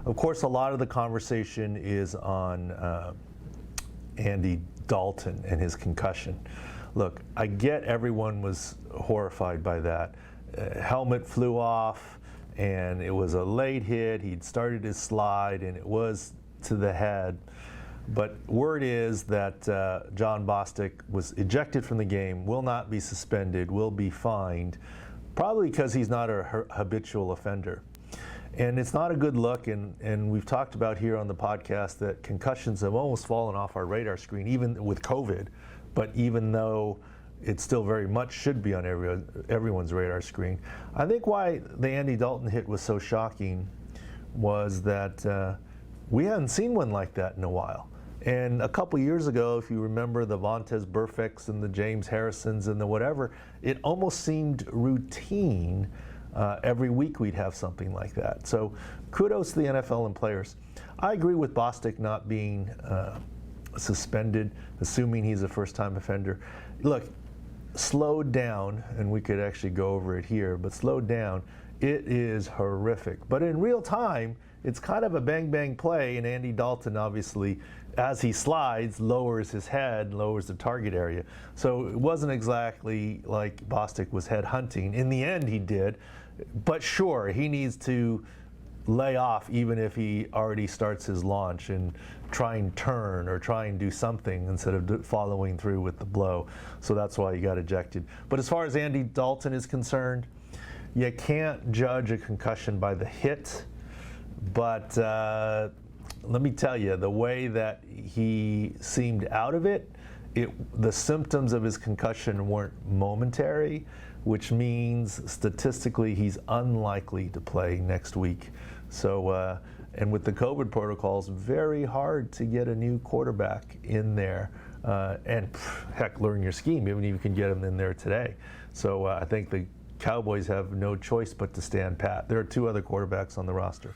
Of course, a lot of the conversation is on Andy Dalton and his concussion. Look, I get everyone was horrified by that. Helmet flew off, and it was a late hit. He'd started his slide, and it was to the head. But word is that John Bostic was ejected from the game, will not be suspended, will be fined, probably because he's not a habitual offender. And it's not a good look, and we've talked about here on the podcast that concussions have almost fallen off our radar screen, even with COVID. But even though it still very much should be on everyone's radar screen, I think why the Andy Dalton hit was so shocking was that we hadn't seen one like that in a while. And a couple years ago, if you remember the Vontaze Burficts and the James Harrisons and the whatever, it almost seemed routine. Every week we'd have something like that. So kudos to the NFL and players. I agree with Bostic not being suspended, assuming he's a first-time offender. Look, slowed down, and we could actually go over it here, but slowed down, it is horrific. But in real time, it's kind of a bang-bang play, and Andy Dalton obviously, as he slides, lowers his head, lowers the target area. So it wasn't exactly like Bostic was head hunting. In the end, he did. But sure, he needs to lay off even if he already starts his launch and try and turn or try and do something instead of following through with the blow. So that's why he got ejected. But as far as Andy Dalton is concerned, you can't judge a concussion by the hit. But let me tell you, the way that he seemed out of it, the symptoms of his concussion weren't momentary, which means statistically he's unlikely to play next week. So, and with the COVID protocols, very hard to get a new quarterback in there. And heck, learn your scheme, even if you can get him in there today. So I think the Cowboys have no choice but to stand pat. There are two other quarterbacks on the roster.